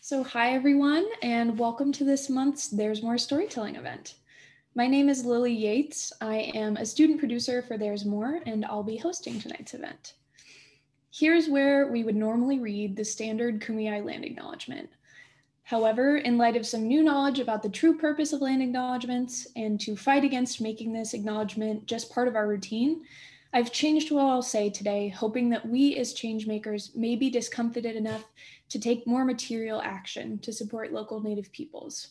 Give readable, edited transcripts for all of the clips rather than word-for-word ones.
So hi everyone, and welcome to this month's There's More Storytelling event. My name is Lily Yates. I am a student producer for There's More, and I'll be hosting tonight's event. Here's where we would normally read the standard Kumeyaay land acknowledgement. However, in light of some new knowledge about the true purpose of land acknowledgements and to fight against making this acknowledgement just part of our routine, I've changed what I'll say today, hoping that we as changemakers may be discomfited enough to take more material action to support local Native peoples.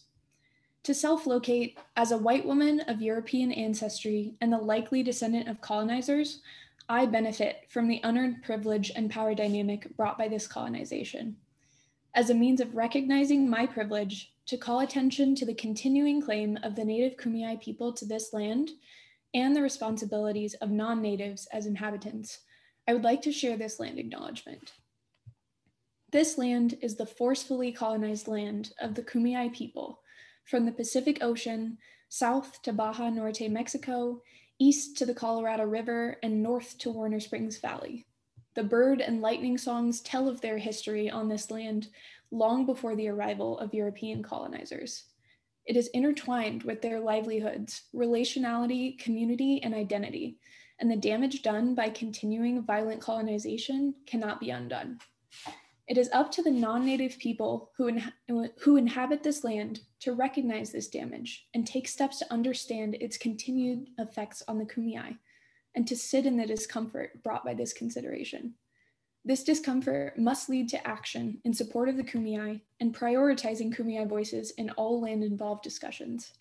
To self-locate, as a white woman of European ancestry and the likely descendant of colonizers, I benefit from the unearned privilege and power dynamic brought by this colonization. As a means of recognizing my privilege to call attention to the continuing claim of the Native Kumeyaay people to this land and the responsibilities of non-natives as inhabitants, I would like to share this land acknowledgement. This land is the forcefully colonized land of the Kumeyaay people, from the Pacific Ocean, south to Baja Norte, Mexico, east to the Colorado River, and north to Warner Springs Valley. The bird and lightning songs tell of their history on this land long before the arrival of European colonizers. It is intertwined with their livelihoods, relationality, community, and identity, and the damage done by continuing violent colonization cannot be undone. It is up to the non-native people who inhabit this land to recognize this damage and take steps to understand its continued effects on the Kumeyaay, and to sit in the discomfort brought by this consideration. This discomfort must lead to action in support of the Kumeyaay and prioritizing Kumeyaay voices in all land-involved discussions.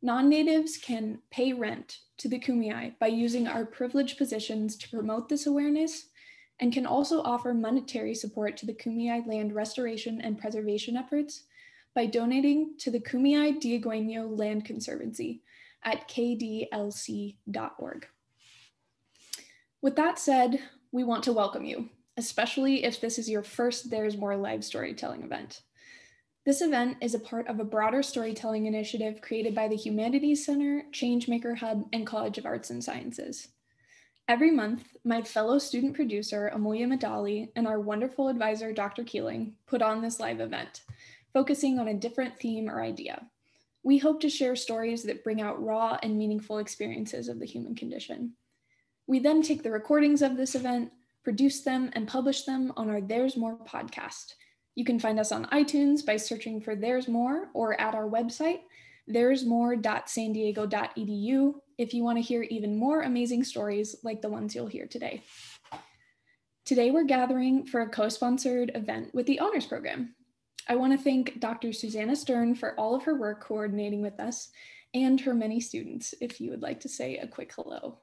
Non-natives can pay rent to the Kumeyaay by using our privileged positions to promote this awareness, and can also offer monetary support to the Kumeyaay land restoration and preservation efforts by donating to the Kumeyaay Diagueño Land Conservancy at kdlc.org. With that said, we want to welcome you, especially if this is your first There's More live storytelling event. This event is a part of a broader storytelling initiative created by the Humanities Center, Changemaker Hub, and College of Arts and Sciences. Every month, my fellow student producer, Amulia Madali, and our wonderful advisor, Dr. Keeling, put on this live event, focusing on a different theme or idea. We hope to share stories that bring out raw and meaningful experiences of the human condition. We then take the recordings of this event, produce them, and publish them on our There's More podcast. You can find us on iTunes by searching for There's More, or at our website, there'smore.sandiego.edu, if you want to hear even more amazing stories like the ones you'll hear today. Today, we're gathering for a co-sponsored event with the Honors Program. I want to thank Dr. Susanna Stern for all of her work coordinating with us and her many students, if you would like to say a quick hello.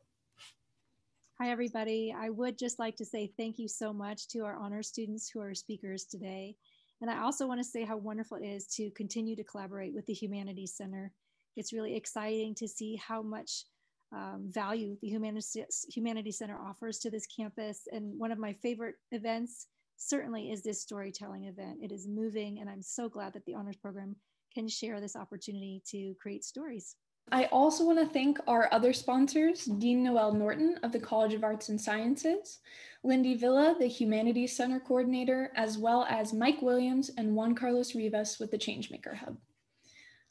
Hi, everybody. I would just like to say thank you so much to our honor students who are speakers today. And I also want to say how wonderful it is to continue to collaborate with the Humanities Center. It's really exciting to see how much value the Humanities Center offers to this campus. And one of my favorite events certainly is this storytelling event. It is moving, and I'm so glad that the Honors Program can share this opportunity to create stories. I also want to thank our other sponsors, Dean Noel Norton of the College of Arts and Sciences, Lindy Villa, the Humanities Center Coordinator, as well as Mike Williams and Juan Carlos Rivas with the Changemaker Hub.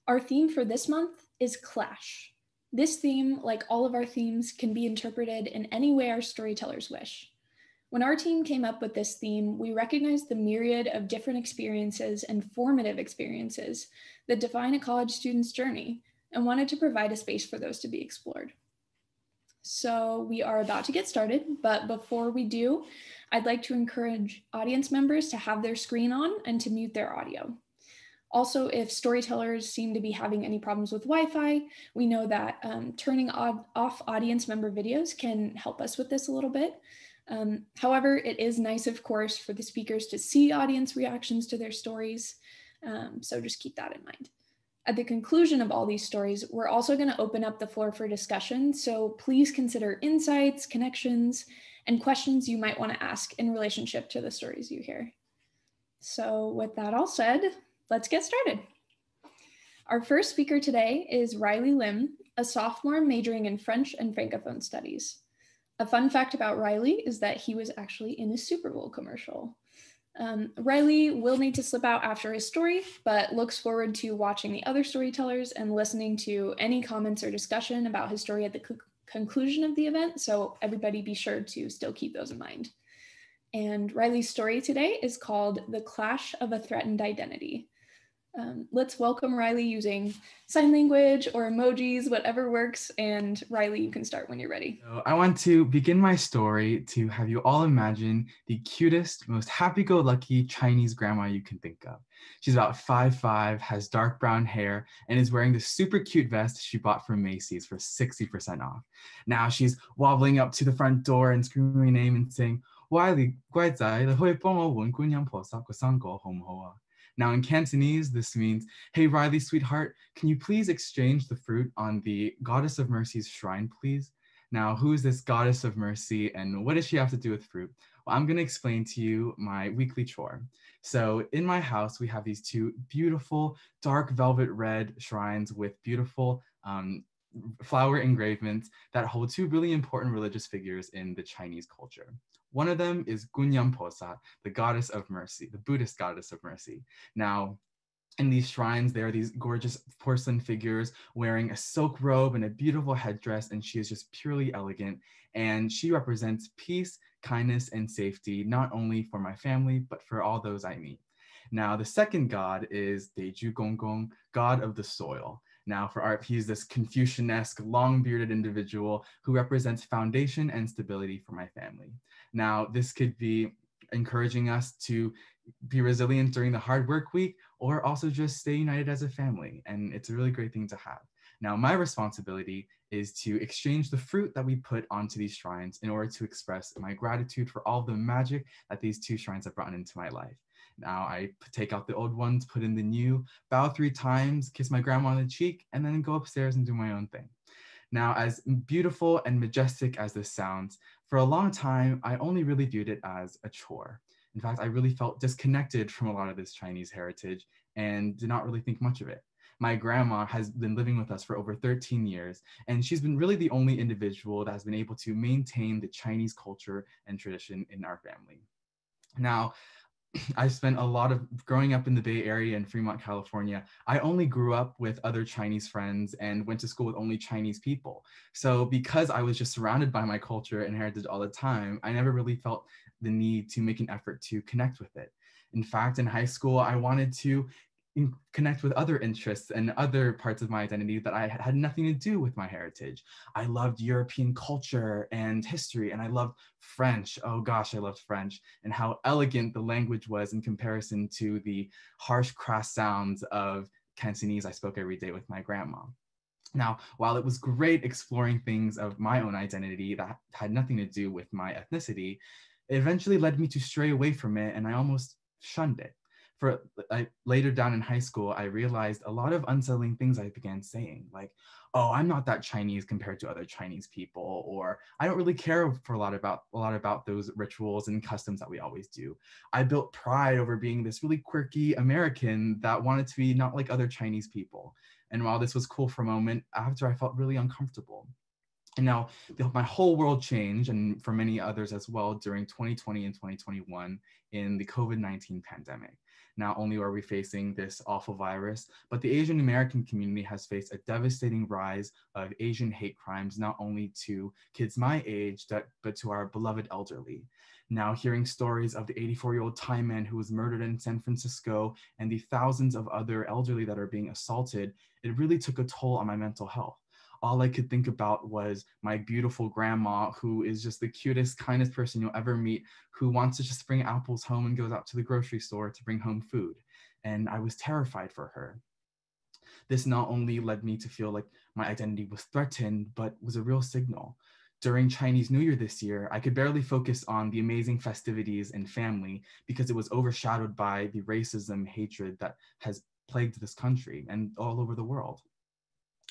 Our theme for this month is Clash. This theme, like all of our themes, can be interpreted in any way our storytellers wish. When our team came up with this theme, we recognized the myriad of different experiences and formative experiences that define a college student's journey, and wanted to provide a space for those to be explored. So we are about to get started, but before we do, I'd like to encourage audience members to have their screen on and to mute their audio. Also, if storytellers seem to be having any problems with Wi-Fi, we know that turning off audience member videos can help us with this a little bit. However, it is nice, of course, for the speakers to see audience reactions to their stories, so just keep that in mind. At the conclusion of all these stories, we're also going to open up the floor for discussion, so please consider insights, connections, and questions you might want to ask in relationship to the stories you hear. So with that all said, let's get started. Our first speaker today is Riley Lim, a sophomore majoring in French and Francophone studies. A fun fact about Riley is that he was actually in a Super Bowl commercial. Riley will need to slip out after his story, but looks forward to watching the other storytellers and listening to any comments or discussion about his story at the conclusion of the event, so everybody be sure to still keep those in mind. And Riley's story today is called The Clash of a Threatened Identity. Let's welcome Riley using sign language or emojis, whatever works. And Riley, you can start when you're ready. So I want to begin my story to have you all imagine the cutest, most happy-go-lucky Chinese grandma you can think of. She's about 5'5", has dark brown hair, and is wearing this super cute vest she bought from Macy's for 60% off. Now she's wobbling up to the front door and screaming my name and saying, Wiley, 乖仔，你可以幫我換觀音菩薩個生果好唔好啊? Now in Cantonese, this means, hey Riley, sweetheart, can you please exchange the fruit on the Goddess of Mercy's shrine, please? Now, who is this Goddess of Mercy and what does she have to do with fruit? Well, I'm gonna explain to you my weekly chore. So in my house, we have these two beautiful dark velvet red shrines with beautiful flower engravements that hold two really important religious figures in the Chinese culture. One of them is Gunyam Posa, the goddess of mercy, the Buddhist goddess of mercy. Now, in these shrines, there are these gorgeous porcelain figures wearing a silk robe and a beautiful headdress, and she is just purely elegant. And she represents peace, kindness, and safety, not only for my family, but for all those I meet. Now, the second god is Deju Gonggong, god of the soil. Now for art, he's this Confucian-esque, long-bearded individual who represents foundation and stability for my family. Now, this could be encouraging us to be resilient during the hard work week, or also just stay united as a family. And it's a really great thing to have. Now, my responsibility is to exchange the fruit that we put onto these shrines in order to express my gratitude for all the magic that these two shrines have brought into my life. Now I take out the old ones, put in the new, bow 3 times, kiss my grandma on the cheek, and then go upstairs and do my own thing. Now, as beautiful and majestic as this sounds, for a long time, I only really viewed it as a chore. In fact, I really felt disconnected from a lot of this Chinese heritage and did not really think much of it. My grandma has been living with us for over 13 years, and she's been really the only individual that has been able to maintain the Chinese culture and tradition in our family. Now, I spent a lot of growing up in the Bay Area in Fremont, California. I only grew up with other Chinese friends and went to school with only Chinese people. So because I was just surrounded by my culture and heritage all the time, I never really felt the need to make an effort to connect with it. In fact, in high school, I wanted to connect with other interests and other parts of my identity that I had nothing to do with my heritage. I loved European culture and history, and I loved French. Oh gosh, I loved French, and how elegant the language was in comparison to the harsh, crass sounds of Cantonese I spoke every day with my grandma. Now, while it was great exploring things of my own identity that had nothing to do with my ethnicity, it eventually led me to stray away from it, and I almost shunned it. Later down in high school, I realized a lot of unsettling things I began saying, like, oh, I'm not that Chinese compared to other Chinese people, or I don't really care for a lot about those rituals and customs that we always do. I built pride over being this really quirky American that wanted to be not like other Chinese people. And while this was cool for a moment, after I felt really uncomfortable. And now my whole world changed, and for many others as well, during 2020 and 2021 in the COVID-19 pandemic. Not only are we facing this awful virus, but the Asian American community has faced a devastating rise of Asian hate crimes, not only to kids my age, but to our beloved elderly. Now, hearing stories of the 84-year-old Thai man who was murdered in San Francisco and the thousands of other elderly that are being assaulted, it really took a toll on my mental health. All I could think about was my beautiful grandma, who is just the cutest, kindest person you'll ever meet, who wants to just bring apples home and goes out to the grocery store to bring home food. And I was terrified for her. This not only led me to feel like my identity was threatened, but was a real signal. During Chinese New Year this year, I could barely focus on the amazing festivities and family because it was overshadowed by the racism, hatred that has plagued this country and all over the world.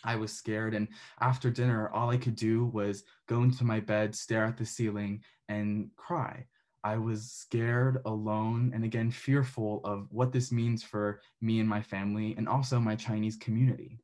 I was scared, and after dinner, all I could do was go into my bed, stare at the ceiling, and cry. I was scared, alone, and again, fearful of what this means for me and my family, and also my Chinese community.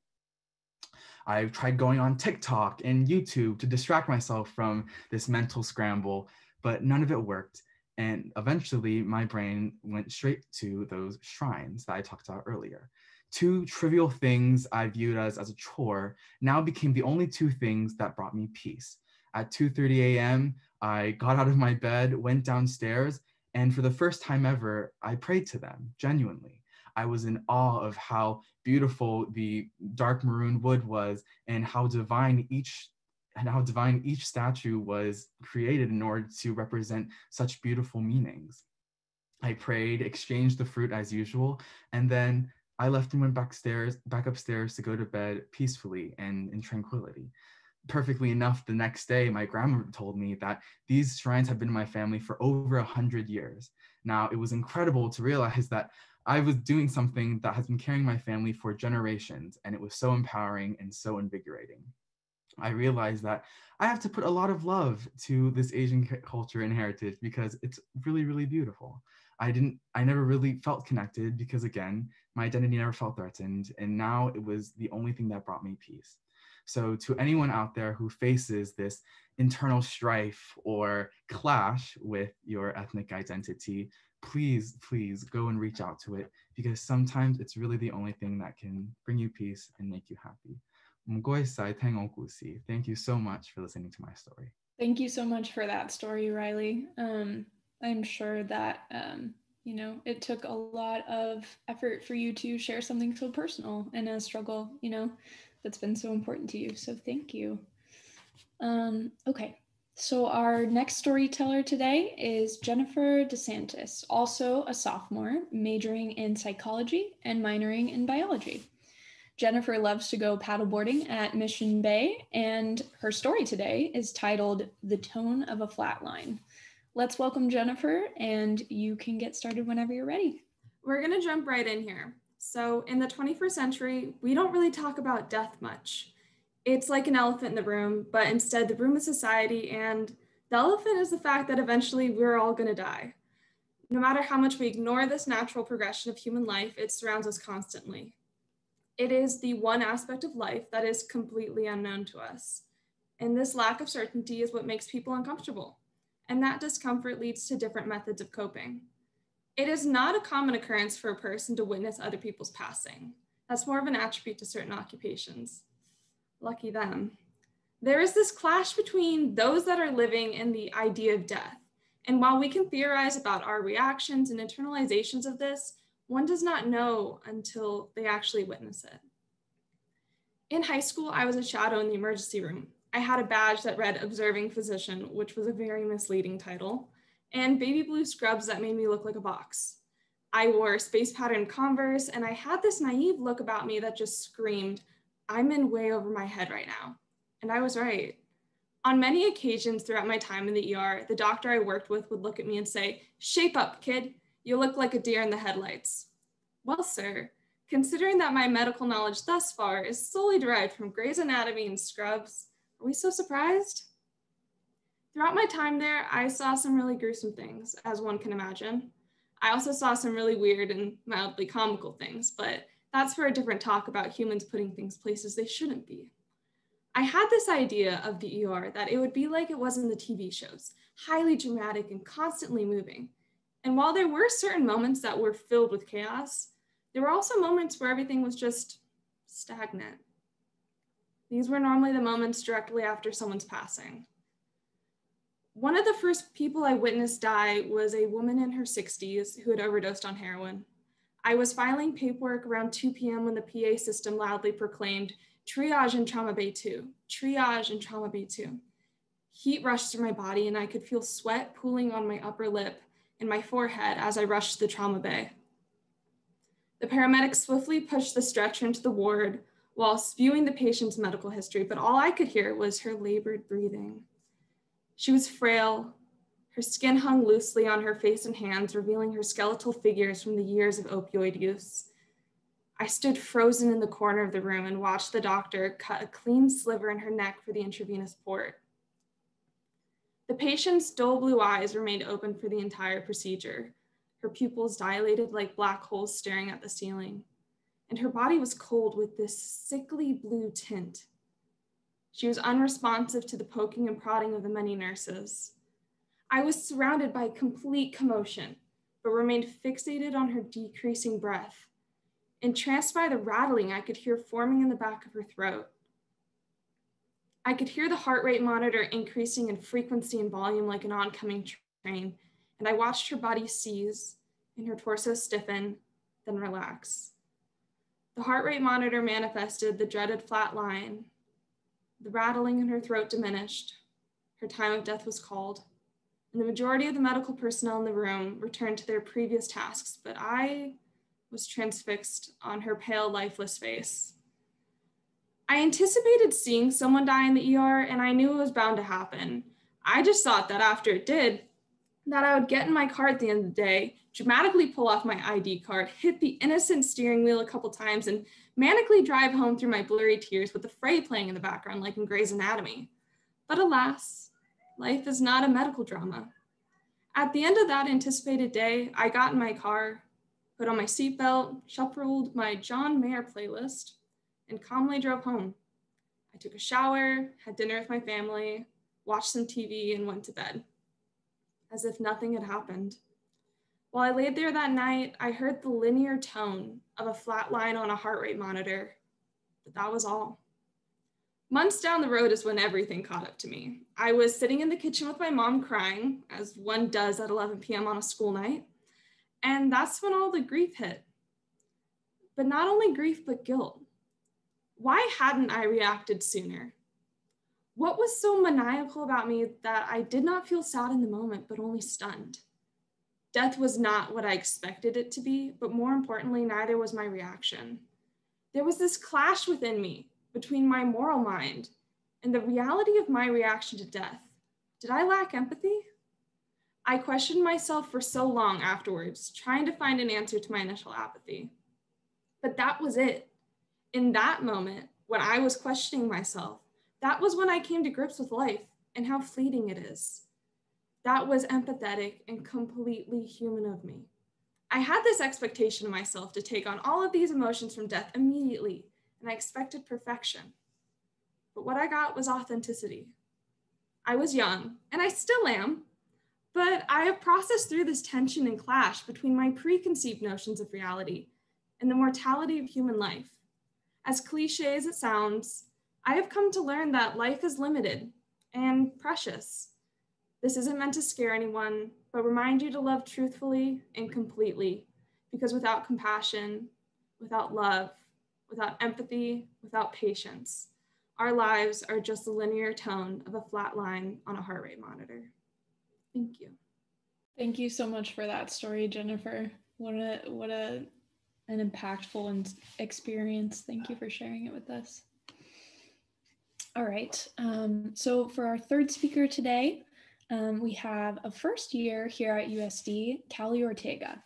I tried going on TikTok and YouTube to distract myself from this mental scramble, but none of it worked. And eventually my brain went straight to those shrines that I talked about earlier. Two trivial things I viewed as a chore now became the only two things that brought me peace. At 2:30 a.m., I got out of my bed, went downstairs, and for the first time ever, I prayed to them, genuinely. I was in awe of how beautiful the dark maroon wood was and how divine each statue was created in order to represent such beautiful meanings. I prayed, exchanged the fruit as usual, and then I left and went back upstairs to go to bed peacefully and in tranquility. Perfectly enough, the next day, my grandma told me that these shrines have been in my family for over 100 years. Now, it was incredible to realize that I was doing something that has been carrying my family for generations, and it was so empowering and so invigorating. I realized that I have to put a lot of love to this Asian culture and heritage because it's really, really beautiful. I never really felt connected because, again, my identity never felt threatened, and now it was the only thing that brought me peace. So to anyone out there who faces this internal strife or clash with your ethnic identity, please, please go and reach out to it, because sometimes it's really the only thing that can bring you peace and make you happy. Thank you so much for listening to my story. Thank you so much for that story, Riley. I'm sure that, it took a lot of effort for you to share something so personal and a struggle, that's been so important to you. So thank you. Okay. So our next storyteller today is Jennifer DeSantis, also a sophomore, majoring in psychology and minoring in biology. Jennifer loves to go paddleboarding at Mission Bay, and her story today is titled The Tone of a Flatline. Let's welcome Jennifer, and you can get started whenever you're ready. We're going to jump right in here. So in the 21st century, we don't really talk about death much. It's like an elephant in the room, but instead the room is society, and the elephant is the fact that eventually we're all going to die. No matter how much we ignore this natural progression of human life, it surrounds us constantly. It is the one aspect of life that is completely unknown to us. And this lack of certainty is what makes people uncomfortable. And that discomfort leads to different methods of coping. It is not a common occurrence for a person to witness other people's passing. That's more of an attribute to certain occupations. Lucky them. There is this clash between those that are living and the idea of death. And while we can theorize about our reactions and internalizations of this, one does not know until they actually witness it. In high school, I was a shadow in the emergency room. I had a badge that read Observing Physician, which was a very misleading title, and baby blue scrubs that made me look like a box. I wore space patterned Converse, and I had this naive look about me that just screamed, I'm in way over my head right now. And I was right. On many occasions throughout my time in the ER, the doctor I worked with would look at me and say, shape up, kid. You look like a deer in the headlights. Well, sir, considering that my medical knowledge thus far is solely derived from Grey's Anatomy and Scrubs, are we so surprised? Throughout my time there, I saw some really gruesome things, as one can imagine. I also saw some really weird and mildly comical things, but that's for a different talk about humans putting things places they shouldn't be. I had this idea of the ER that it would be like it was in the TV shows, highly dramatic and constantly moving. And while there were certain moments that were filled with chaos, there were also moments where everything was just stagnant. These were normally the moments directly after someone's passing. One of the first people I witnessed die was a woman in her 60s who had overdosed on heroin. I was filing paperwork around 2 p.m. when the PA system loudly proclaimed, triage in Trauma Bay 2, triage in Trauma Bay 2. Heat rushed through my body and I could feel sweat pooling on my upper lip and my forehead as I rushed to the trauma bay. The paramedics swiftly pushed the stretcher into the ward while spewing the patient's medical history, but all I could hear was her labored breathing. She was frail. Her skin hung loosely on her face and hands, revealing her skeletal figures from the years of opioid use. I stood frozen in the corner of the room and watched the doctor cut a clean sliver in her neck for the intravenous port. The patient's dull blue eyes remained open for the entire procedure. Her pupils dilated like black holes staring at the ceiling, and her body was cold with this sickly blue tint. She was unresponsive to the poking and prodding of the many nurses. I was surrounded by complete commotion, but remained fixated on her decreasing breath. Entranced by the rattling I could hear forming in the back of her throat. I could hear the heart rate monitor increasing in frequency and volume like an oncoming train, and I watched her body seize and her torso stiffen, then relax. The heart rate monitor manifested the dreaded flat line. The rattling in her throat diminished. Her time of death was called, and the majority of the medical personnel in the room returned to their previous tasks, but I was transfixed on her pale, lifeless face. I anticipated seeing someone die in the ER, and I knew it was bound to happen. I just thought that after it did, that I would get in my car at the end of the day, dramatically pull off my ID card, hit the innocent steering wheel a couple times, and manically drive home through my blurry tears with the fray playing in the background like in Grey's Anatomy. But alas, life is not a medical drama. At the end of that anticipated day, I got in my car, put on my seatbelt, shuffled my John Mayer playlist, and calmly drove home. I took a shower, had dinner with my family, watched some TV, and went to bed, as if nothing had happened. While I laid there that night, I heard the linear tone of a flat line on a heart rate monitor, but that was all. Months down the road is when everything caught up to me. I was sitting in the kitchen with my mom crying, as one does at 11 p.m. on a school night, and that's when all the grief hit. But not only grief, but guilt. Why hadn't I reacted sooner? What was so maniacal about me that I did not feel sad in the moment, but only stunned? Death was not what I expected it to be, but more importantly, neither was my reaction. There was this clash within me between my moral mind and the reality of my reaction to death. Did I lack empathy? I questioned myself for so long afterwards, trying to find an answer to my initial apathy. But that was it. In that moment, when I was questioning myself, that was when I came to grips with life and how fleeting it is. That was empathetic and completely human of me. I had this expectation of myself to take on all of these emotions from death immediately, and I expected perfection. But what I got was authenticity. I was young, and I still am, but I have processed through this tension and clash between my preconceived notions of reality and the mortality of human life. As cliche as it sounds, I have come to learn that life is limited and precious. This isn't meant to scare anyone, but remind you to love truthfully and completely, because without compassion, without love, without empathy, without patience, our lives are just the linear tone of a flat line on a heart rate monitor. Thank you. Thank you so much for that story, Jennifer. What an impactful experience. Thank you for sharing it with us. All right, so for our third speaker today, we have a first year here at USD, Cali Ortega.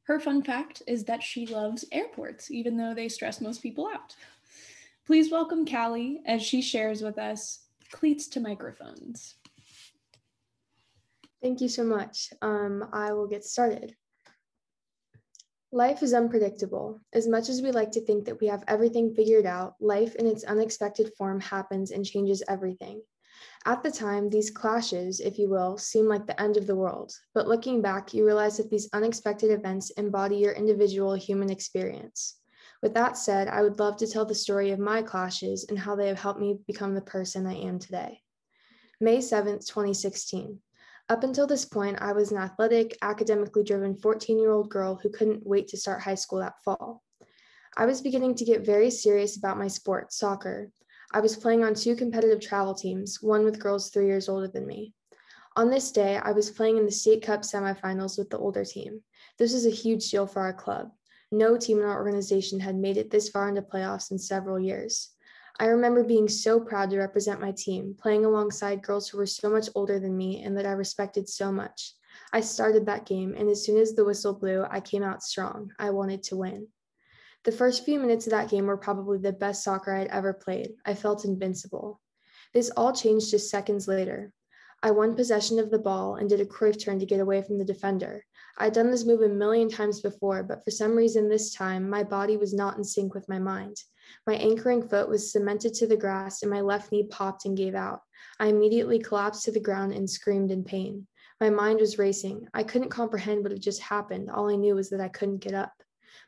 Her fun fact is that she loves airports, even though they stress most people out. Please welcome Cali as she shares with us Cleats to Microphones. Thank you so much. I will get started. Life is unpredictable. As much as we like to think that we have everything figured out, life in its unexpected form happens and changes everything. At the time, these clashes, if you will, seem like the end of the world. But looking back, you realize that these unexpected events embody your individual human experience. With that said, I would love to tell the story of my clashes and how they have helped me become the person I am today. May 7th, 2016. Up until this point, I was an athletic, academically driven 14-year-old girl who couldn't wait to start high school that fall. I was beginning to get very serious about my sport, soccer. I was playing on 2 competitive travel teams, one with girls 3 years older than me. On this day, I was playing in the State Cup semifinals with the older team. This was a huge deal for our club. No team in our organization had made it this far into playoffs in several years. I remember being so proud to represent my team, playing alongside girls who were so much older than me and that I respected so much. I started that game, and as soon as the whistle blew, I came out strong. I wanted to win. The first few minutes of that game were probably the best soccer I'd ever played. I felt invincible. This all changed just seconds later. I won possession of the ball and did a Cruyff turn to get away from the defender. I'd done this move a million times before, but for some reason this time, my body was not in sync with my mind. My anchoring foot was cemented to the grass and my left knee popped and gave out. I immediately collapsed to the ground and screamed in pain. My mind was racing. I couldn't comprehend what had just happened. All I knew was that I couldn't get up.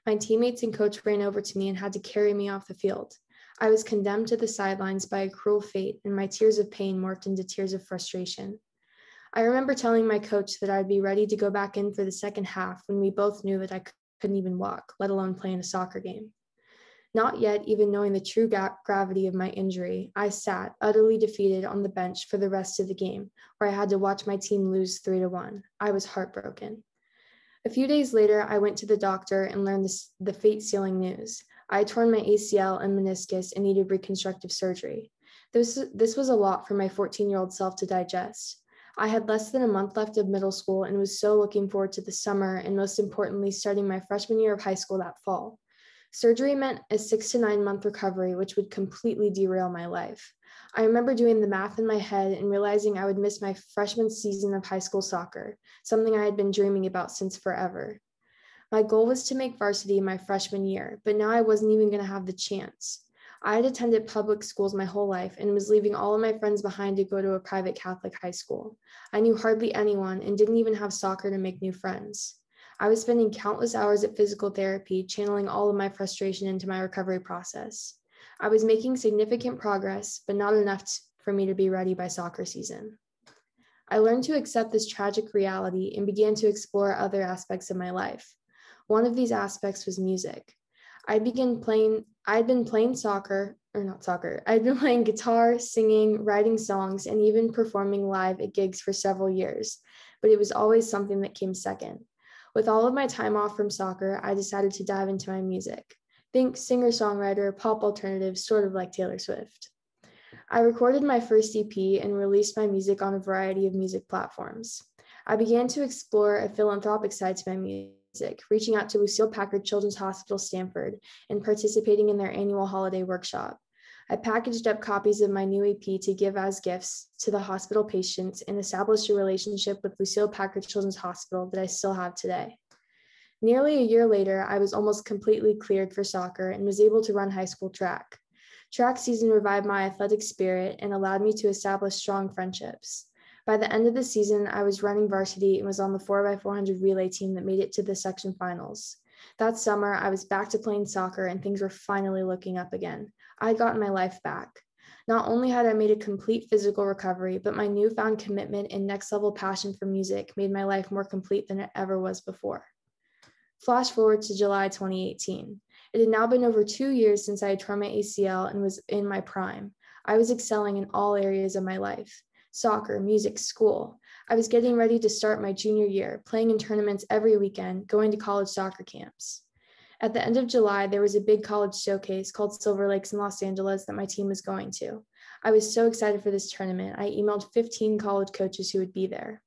My teammates and coach ran over to me and had to carry me off the field. I was condemned to the sidelines by a cruel fate, and my tears of pain morphed into tears of frustration. I remember telling my coach that I'd be ready to go back in for the second half when we both knew that I couldn't even walk, let alone play in a soccer game. Not yet even knowing the true gravity of my injury, I sat, utterly defeated, on the bench for the rest of the game, where I had to watch my team lose 3-1. I was heartbroken. A few days later, I went to the doctor and learned the fate-sealing news. I had torn my ACL and meniscus and needed reconstructive surgery. This was a lot for my 14-year-old self to digest. I had less than a month left of middle school and was so looking forward to the summer and, most importantly, starting my freshman year of high school that fall. Surgery meant a 6 to 9 month recovery, which would completely derail my life. I remember doing the math in my head and realizing I would miss my freshman season of high school soccer, something I had been dreaming about since forever. My goal was to make varsity my freshman year, but now I wasn't even going to have the chance. I had attended public schools my whole life and was leaving all of my friends behind to go to a private Catholic high school. I knew hardly anyone and didn't even have soccer to make new friends. I was spending countless hours at physical therapy, channeling all of my frustration into my recovery process. I was making significant progress, but not enough for me to be ready by soccer season. I learned to accept this tragic reality and began to explore other aspects of my life. One of these aspects was music. I'd been playing guitar, singing, writing songs, and even performing live at gigs for several years, but it was always something that came second. With all of my time off from soccer, I decided to dive into my music. Think singer-songwriter, pop alternative, sort of like Taylor Swift. I recorded my first EP and released my music on a variety of music platforms. I began to explore a philanthropic side to my music, reaching out to Lucille Packard Children's Hospital Stanford and participating in their annual holiday workshop. I packaged up copies of my new EP to give as gifts to the hospital patients and established a relationship with Lucille Packard Children's Hospital that I still have today. Nearly a year later, I was almost completely cleared for soccer and was able to run high school track. Track season revived my athletic spirit and allowed me to establish strong friendships. By the end of the season, I was running varsity and was on the 4x400 relay team that made it to the section finals. That summer, I was back to playing soccer and things were finally looking up again. I had gotten my life back. Not only had I made a complete physical recovery, but my newfound commitment and next level passion for music made my life more complete than it ever was before. Flash forward to July 2018. It had now been over 2 years since I had torn my ACL and was in my prime. I was excelling in all areas of my life: soccer, music, school. I was getting ready to start my junior year, playing in tournaments every weekend, going to college soccer camps. At the end of July, there was a big college showcase called Silver Lakes in Los Angeles that my team was going to. I was so excited for this tournament. I emailed 15 college coaches who would be there.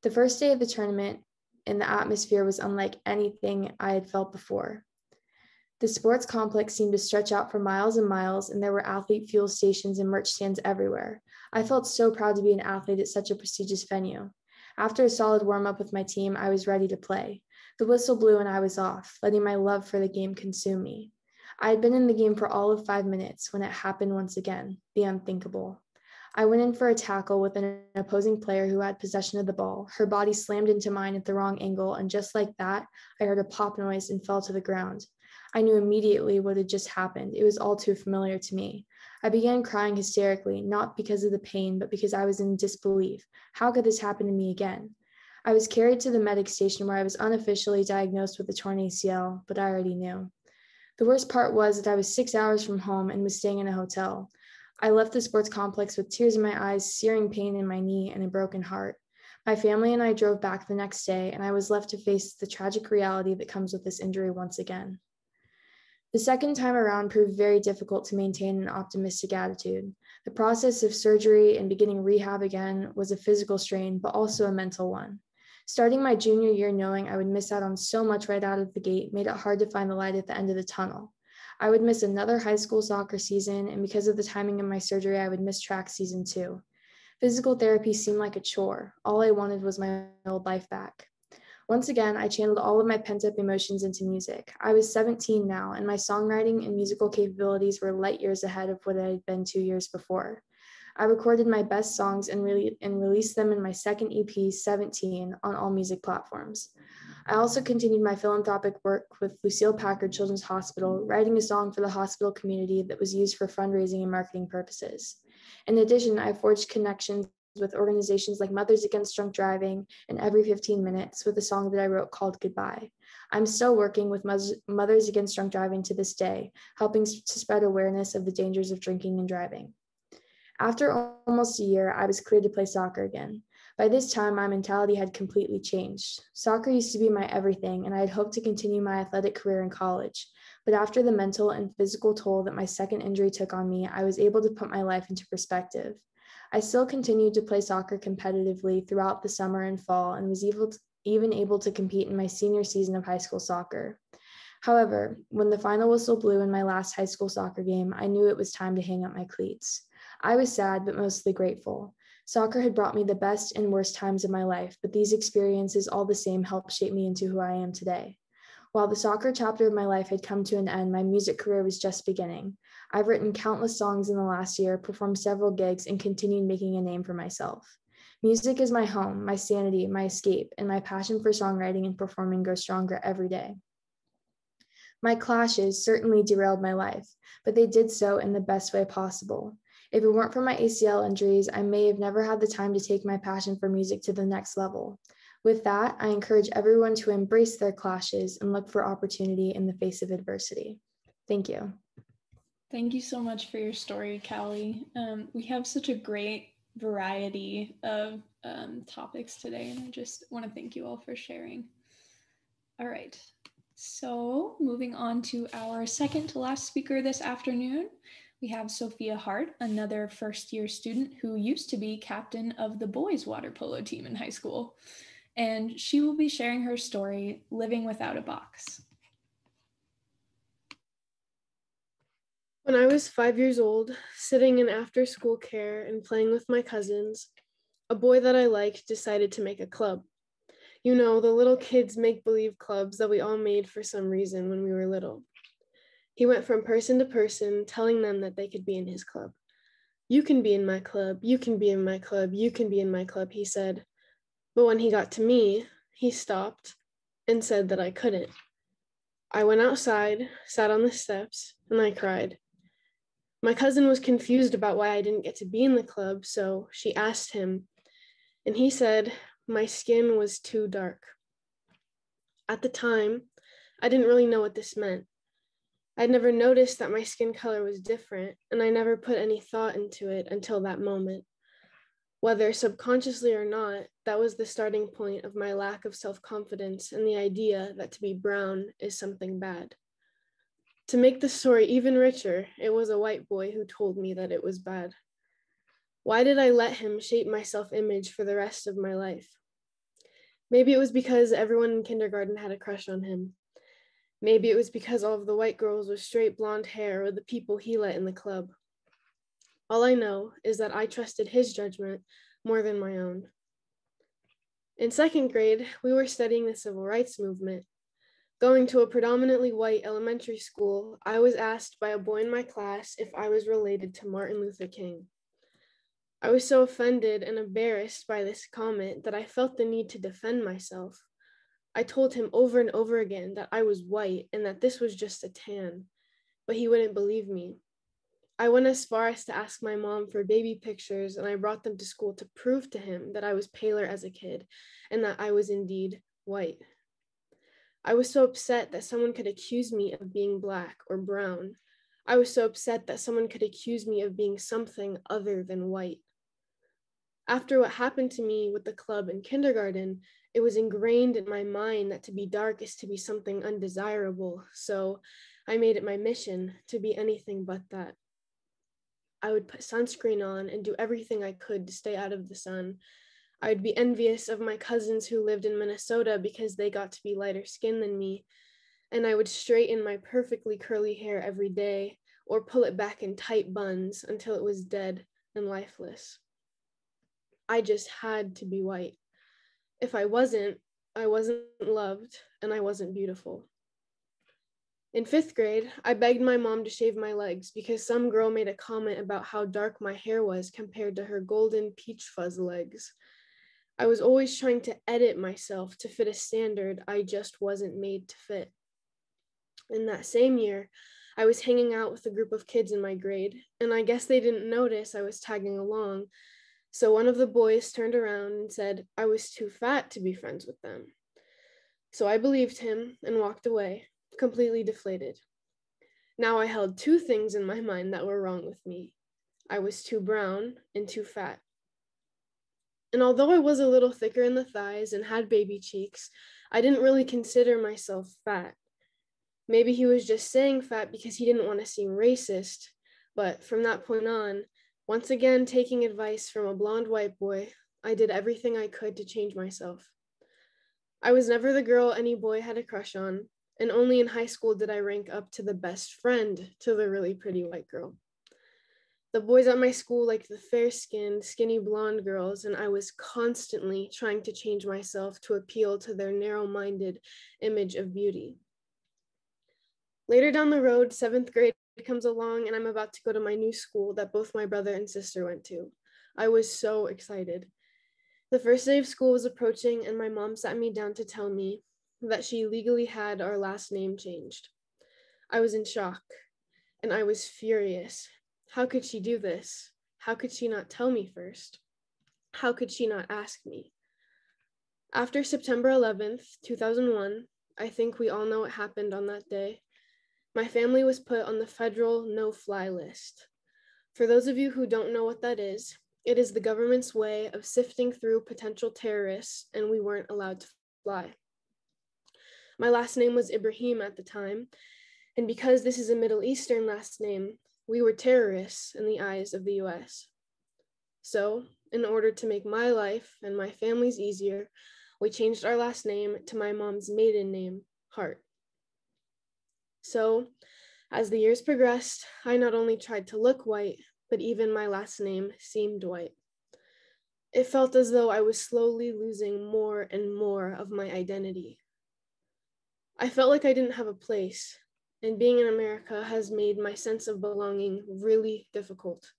The first day of the tournament, and the atmosphere was unlike anything I had felt before. The sports complex seemed to stretch out for miles and miles, and there were athlete fuel stations and merch stands everywhere. I felt so proud to be an athlete at such a prestigious venue. After a solid warm-up with my team, I was ready to play. The whistle blew and I was off, letting my love for the game consume me. I had been in the game for all of 5 minutes when it happened once again, the unthinkable. I went in for a tackle with an opposing player who had possession of the ball. Her body slammed into mine at the wrong angle, and just like that, I heard a pop noise and fell to the ground. I knew immediately what had just happened. It was all too familiar to me. I began crying hysterically, not because of the pain, but because I was in disbelief. How could this happen to me again? I was carried to the medic station where I was unofficially diagnosed with a torn ACL, but I already knew. The worst part was that I was 6 hours from home and was staying in a hotel. I left the sports complex with tears in my eyes, searing pain in my knee, and a broken heart. My family and I drove back the next day, and I was left to face the tragic reality that comes with this injury once again. The second time around proved very difficult to maintain an optimistic attitude. The process of surgery and beginning rehab again was a physical strain, but also a mental one. Starting my junior year knowing I would miss out on so much right out of the gate made it hard to find the light at the end of the tunnel. I would miss another high school soccer season, and because of the timing of my surgery, I would miss track season too. Physical therapy seemed like a chore. All I wanted was my old life back. Once again, I channeled all of my pent-up emotions into music. I was 17 now, and my songwriting and musical capabilities were light years ahead of what I had been 2 years before. I recorded my best songs and released them in my second EP, 17, on all music platforms. I also continued my philanthropic work with Lucille Packard Children's Hospital, writing a song for the hospital community that was used for fundraising and marketing purposes. In addition, I forged connections with organizations like Mothers Against Drunk Driving and Every 15 Minutes with a song that I wrote called Goodbye. I'm still working with Mothers Against Drunk Driving to this day, helping to spread awareness of the dangers of drinking and driving. After almost a year, I was cleared to play soccer again. By this time, my mentality had completely changed. Soccer used to be my everything, and I had hoped to continue my athletic career in college. But after the mental and physical toll that my second injury took on me, I was able to put my life into perspective. I still continued to play soccer competitively throughout the summer and fall, and was even able to compete in my senior season of high school soccer. However, when the final whistle blew in my last high school soccer game, I knew it was time to hang up my cleats. I was sad, but mostly grateful. Soccer had brought me the best and worst times of my life, but these experiences all the same helped shape me into who I am today. While the soccer chapter of my life had come to an end, my music career was just beginning. I've written countless songs in the last year, performed several gigs, and continued making a name for myself. Music is my home, my sanity, my escape, and my passion for songwriting and performing grows stronger every day. My clashes certainly derailed my life, but they did so in the best way possible. If it weren't for my ACL injuries, I may have never had the time to take my passion for music to the next level. With that, I encourage everyone to embrace their clashes and look for opportunity in the face of adversity. Thank you. Thank you so much for your story, Cali. We have such a great variety of topics today, and I just want to thank you all for sharing. All right, so moving on to our second to last speaker this afternoon, we have Sophia Hart, another first-year student who used to be captain of the boys' water polo team in high school, and she will be sharing her story, Living Without a Box. When I was 5 years old, sitting in after-school care and playing with my cousins, a boy that I liked decided to make a club. You know, the little kids make-believe clubs that we all made for some reason when we were little. He went from person to person, telling them that they could be in his club. You can be in my club, you can be in my club, you can be in my club, he said. But when he got to me, he stopped and said that I couldn't. I went outside, sat on the steps, and I cried. My cousin was confused about why I didn't get to be in the club, so she asked him, and he said my skin was too dark. At the time, I didn't really know what this meant. I'd never noticed that my skin color was different, and I never put any thought into it until that moment. Whether subconsciously or not, that was the starting point of my lack of self-confidence and the idea that to be brown is something bad. To make the story even richer, it was a white boy who told me that it was bad. Why did I let him shape my self-image for the rest of my life? Maybe it was because everyone in kindergarten had a crush on him. Maybe it was because all of the white girls with straight blonde hair were the people he let in the club. All I know is that I trusted his judgment more than my own. In second grade, we were studying the civil rights movement. Going to a predominantly white elementary school, I was asked by a boy in my class if I was related to Martin Luther King. I was so offended and embarrassed by this comment that I felt the need to defend myself. I told him over and over again that I was white and that this was just a tan, but he wouldn't believe me. I went as far as to ask my mom for baby pictures, and I brought them to school to prove to him that I was paler as a kid and that I was indeed white. I was so upset that someone could accuse me of being Black or brown. I was so upset that someone could accuse me of being something other than white. After what happened to me with the club in kindergarten, it was ingrained in my mind that to be dark is to be something undesirable, so I made it my mission to be anything but that. I would put sunscreen on and do everything I could to stay out of the sun. I would be envious of my cousins who lived in Minnesota because they got to be lighter skinned than me, and I would straighten my perfectly curly hair every day or pull it back in tight buns until it was dead and lifeless. I just had to be white. If I wasn't loved and I wasn't beautiful. In 5th grade, I begged my mom to shave my legs because some girl made a comment about how dark my hair was compared to her golden peach fuzz legs. I was always trying to edit myself to fit a standard I just wasn't made to fit. In that same year, I was hanging out with a group of kids in my grade, and I guess they didn't notice I was tagging along. So one of the boys turned around and said I was too fat to be friends with them. So I believed him and walked away, completely deflated. Now I held 2 things in my mind that were wrong with me. I was too brown and too fat. And although I was a little thicker in the thighs and had baby cheeks, I didn't really consider myself fat. Maybe he was just saying fat because he didn't want to seem racist, but from that point on, once again taking advice from a blonde white boy, I did everything I could to change myself. I was never the girl any boy had a crush on, and only in high school did I rank up to the best friend to the really pretty white girl. The boys at my school liked the fair-skinned, skinny blonde girls, and I was constantly trying to change myself to appeal to their narrow-minded image of beauty. Later down the road, 7th grade comes along, and I'm about to go to my new school that both my brother and sister went to. I was so excited. The first day of school was approaching, and my mom sat me down to tell me that she legally had our last name changed. I was in shock, and I was furious. How could she do this? How could she not tell me first? How could she not ask me? After September 11th, 2001, I think we all know what happened on that day. My family was put on the federal no-fly list. For those of you who don't know what that is, it is the government's way of sifting through potential terrorists, and we weren't allowed to fly. My last name was Ibrahim at the time, and because this is a Middle Eastern last name, we were terrorists in the eyes of the US. So, in order to make my life and my family's easier, we changed our last name to my mom's maiden name, Hart. So, as the years progressed, I not only tried to look white, but even my last name seemed white. It felt as though I was slowly losing more and more of my identity. I felt like I didn't have a place, and being in America has made my sense of belonging really difficult.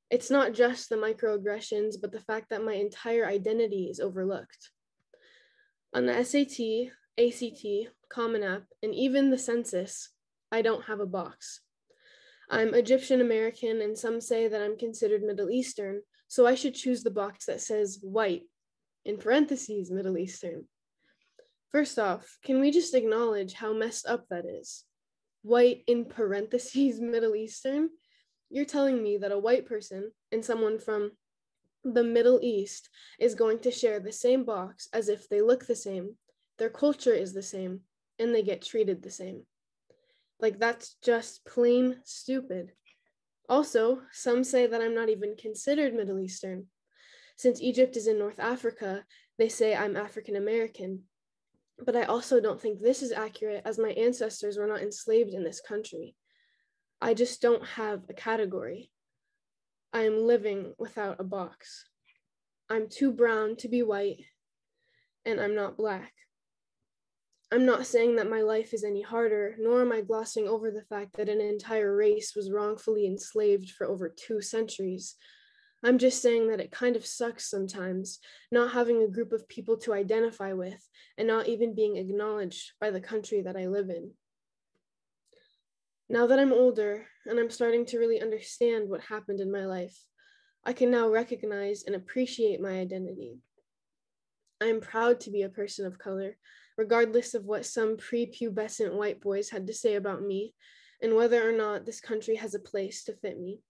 It's not just the microaggressions, but the fact that my entire identity is overlooked. On the SAT, ACT, Common App, and even the census, I don't have a box. I'm Egyptian American, and some say that I'm considered Middle Eastern, so I should choose the box that says white, in parentheses, Middle Eastern. First off, can we just acknowledge how messed up that is? White in parentheses, Middle Eastern? You're telling me that a white person and someone from the Middle East is going to share the same box as if they look the same, their culture is the same, and they get treated the same. Like, that's just plain stupid. Also, some say that I'm not even considered Middle Eastern. Since Egypt is in North Africa, they say I'm African American. But I also don't think this is accurate, as my ancestors were not enslaved in this country. I just don't have a category. I am living without a box. I'm too brown to be white, and I'm not Black. I'm not saying that my life is any harder, nor am I glossing over the fact that an entire race was wrongfully enslaved for over 2 centuries. I'm just saying that it kind of sucks sometimes, not having a group of people to identify with and not even being acknowledged by the country that I live in. Now that I'm older and I'm starting to really understand what happened in my life, I can now recognize and appreciate my identity. I am proud to be a person of color, regardless of what some prepubescent white boys had to say about me and whether or not this country has a place to fit me.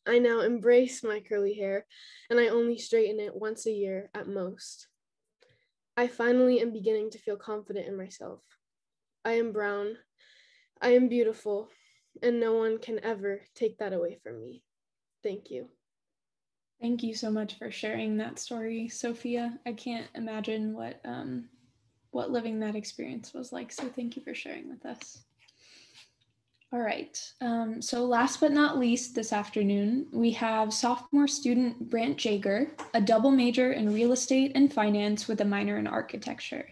I now embrace my curly hair, and I only straighten it once a year at most. I finally am beginning to feel confident in myself. I am brown, I am beautiful, and no one can ever take that away from me. Thank you. Thank you so much for sharing that story, Sophia. I can't imagine what living that experience was like, so thank you for sharing with us. All right, so last but not least this afternoon, we have sophomore student Brant Jaeger, a double major in real estate and finance with a minor in architecture.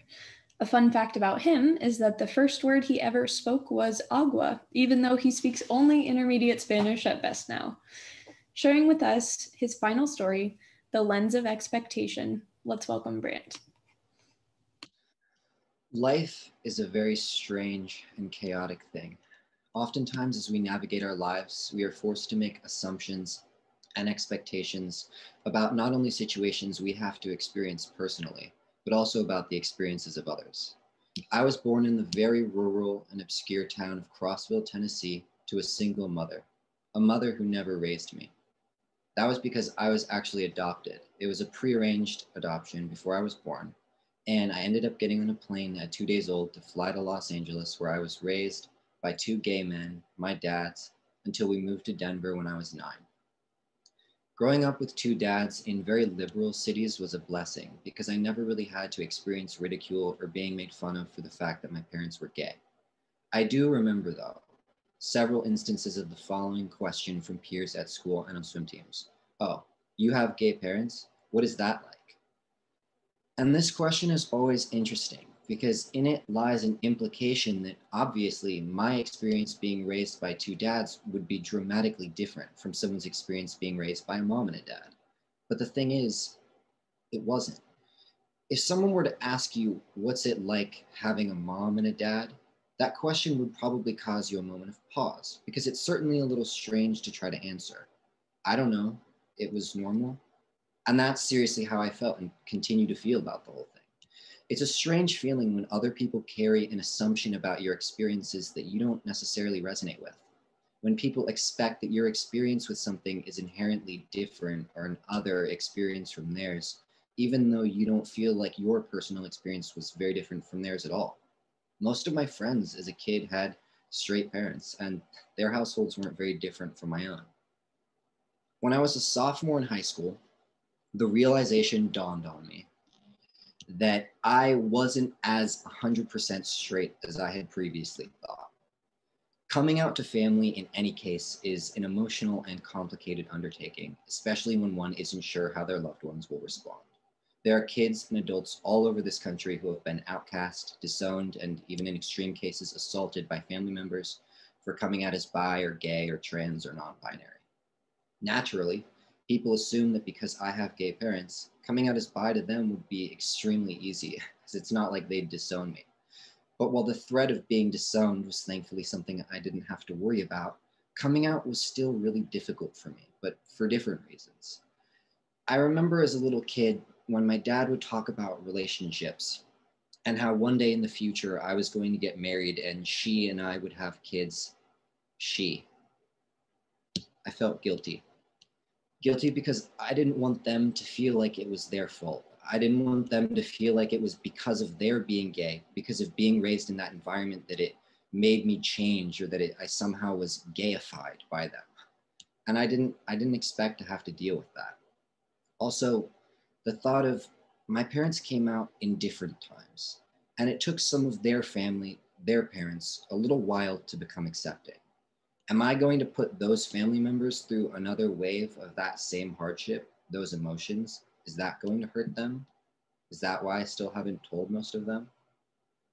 A fun fact about him is that the first word he ever spoke was agua, even though he speaks only intermediate Spanish at best now. Sharing with us his final story, The Lens of Expectation. Let's welcome Brandt. Life is a very strange and chaotic thing. Oftentimes, as we navigate our lives, we are forced to make assumptions and expectations about not only situations we have to experience personally, but also about the experiences of others. I was born in the very rural and obscure town of Crossville, Tennessee, to a single mother, a mother who never raised me. That was because I was actually adopted. It was a prearranged adoption before I was born, and I ended up getting on a plane at 2 days old to fly to Los Angeles, where I was raised by two gay men, my dads, until we moved to Denver when I was 9. Growing up with two dads in very liberal cities was a blessing because I never really had to experience ridicule or being made fun of for the fact that my parents were gay. I do remember, though, several instances of the following question from peers at school and on swim teams. Oh, you have gay parents? What is that like? And this question is always interesting because in it lies an implication that obviously my experience being raised by two dads would be dramatically different from someone's experience being raised by a mom and a dad. But the thing is, it wasn't. If someone were to ask you, what's it like having a mom and a dad? That question would probably cause you a moment of pause because it's certainly a little strange to try to answer. I don't know, it was normal. And that's seriously how I felt and continue to feel about the whole thing. It's a strange feeling when other people carry an assumption about your experiences that you don't necessarily resonate with. When people expect that your experience with something is inherently different or an other experience from theirs, even though you don't feel like your personal experience was very different from theirs at all. Most of my friends as a kid had straight parents, and their households weren't very different from my own. When I was a sophomore in high school, the realization dawned on me that I wasn't as 100% straight as I had previously thought. Coming out to family in any case is an emotional and complicated undertaking, especially when one isn't sure how their loved ones will respond. There are kids and adults all over this country who have been outcast, disowned, and even in extreme cases assaulted by family members for coming out as bi or gay or trans or non-binary. Naturally, people assume that because I have gay parents, coming out as bi to them would be extremely easy, as it's not like they'd disown me. But while the threat of being disowned was thankfully something I didn't have to worry about, coming out was still really difficult for me, but for different reasons. I remember as a little kid when my dad would talk about relationships and how one day in the future I was going to get married and she and I would have kids. I felt guilty. Guilty because I didn't want them to feel like it was their fault. I didn't want them to feel like it was because of their being gay, because of being raised in that environment that it made me change or that I somehow was gayified by them. And I didn't expect to have to deal with that. Also, the thought of my parents came out in different times, and it took some of their family, their parents, a little while to become accepting. Am I going to put those family members through another wave of that same hardship, those emotions? Is that going to hurt them? Is that why I still haven't told most of them?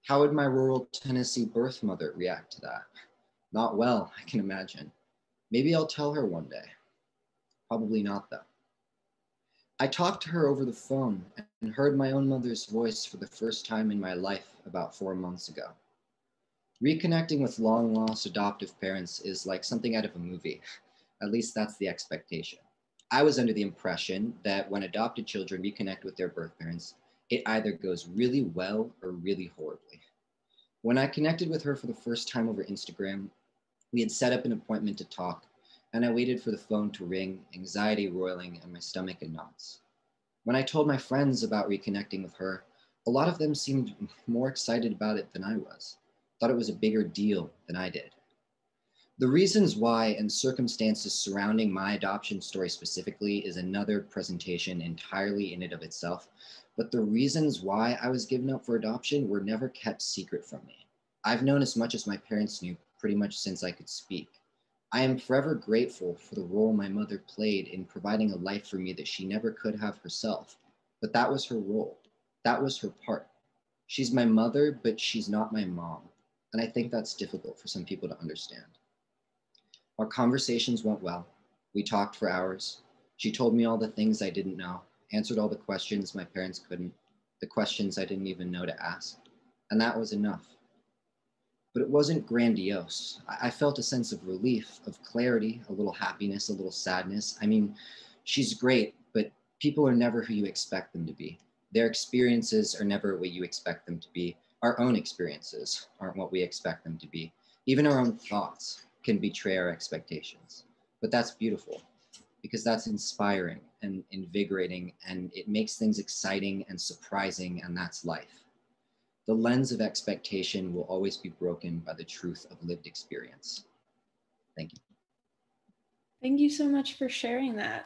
How would my rural Tennessee birth mother react to that? Not well, I can imagine. Maybe I'll tell her one day. Probably not, though. I talked to her over the phone and heard my own mother's voice for the first time in my life about 4 months ago. Reconnecting with long-lost adoptive parents is like something out of a movie. At least that's the expectation. I was under the impression that when adopted children reconnect with their birth parents, it either goes really well or really horribly. When I connected with her for the first time over Instagram, we had set up an appointment to talk, and I waited for the phone to ring, anxiety roiling and my stomach in knots. When I told my friends about reconnecting with her, a lot of them seemed more excited about it than I was. Thought it was a bigger deal than I did. The reasons why and circumstances surrounding my adoption story specifically is another presentation entirely in and of itself, but the reasons why I was given up for adoption were never kept secret from me. I've known as much as my parents knew pretty much since I could speak. I am forever grateful for the role my mother played in providing a life for me that she never could have herself, but that was her role. That was her part. She's my mother, but she's not my mom. And I think that's difficult for some people to understand. Our conversations went well. We talked for hours. She told me all the things I didn't know, answered all the questions my parents couldn't, the questions I didn't even know to ask. And that was enough. But it wasn't grandiose. I felt a sense of relief, of clarity, a little happiness, a little sadness. I mean, she's great, but people are never who you expect them to be. Their experiences are never what you expect them to be. Our own experiences aren't what we expect them to be. Even our own thoughts can betray our expectations. But that's beautiful, because that's inspiring and invigorating, and it makes things exciting and surprising, and that's life. The lens of expectation will always be broken by the truth of lived experience. Thank you. Thank you so much for sharing that.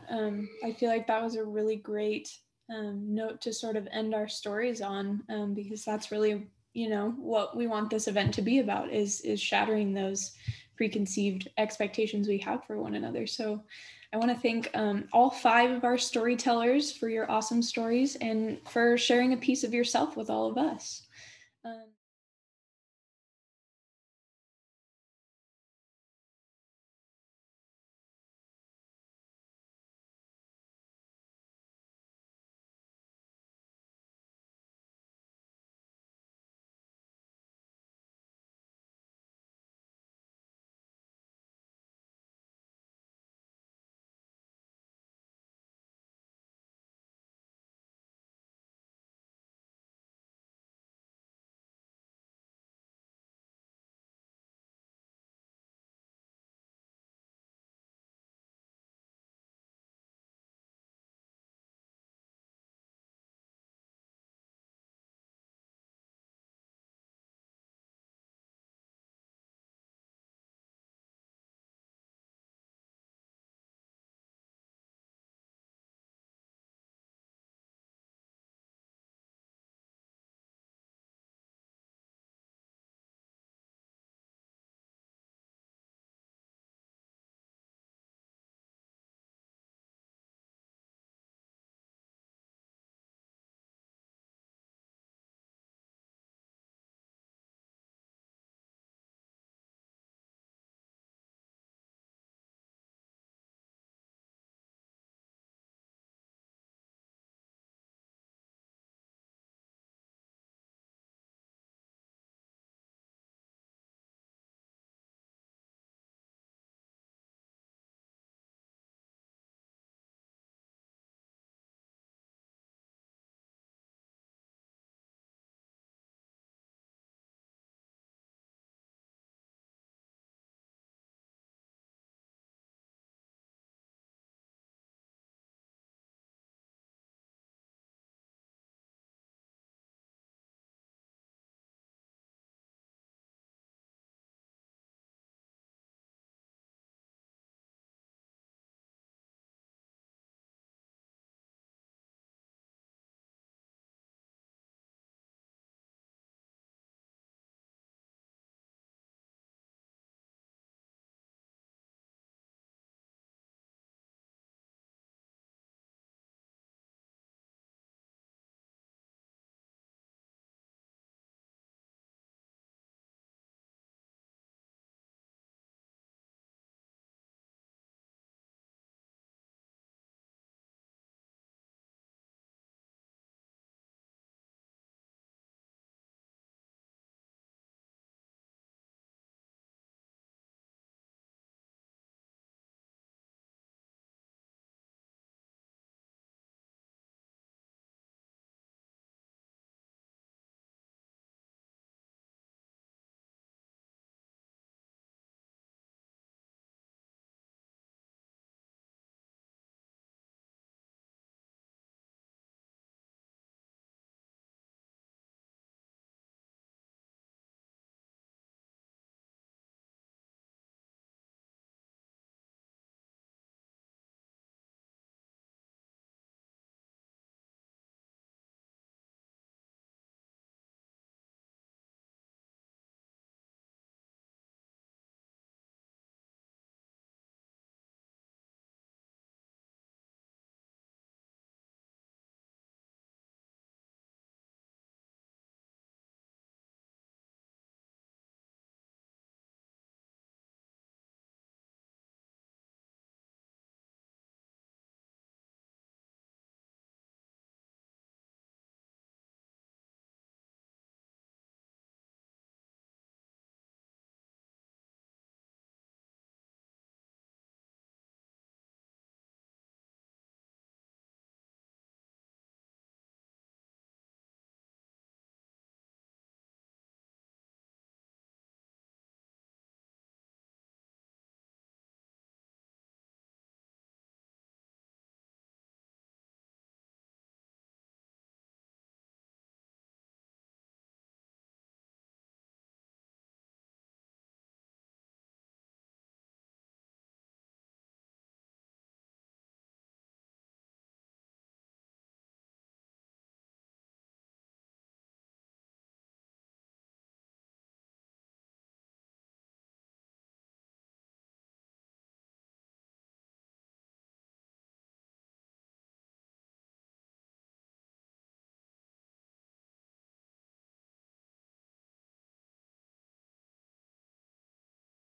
I feel like that was a really great note to sort of end our stories on, because that's really, what we want this event to be about is shattering those preconceived expectations we have for one another. So I want to thank all 5 of our storytellers for your awesome stories and for sharing a piece of yourself with all of us.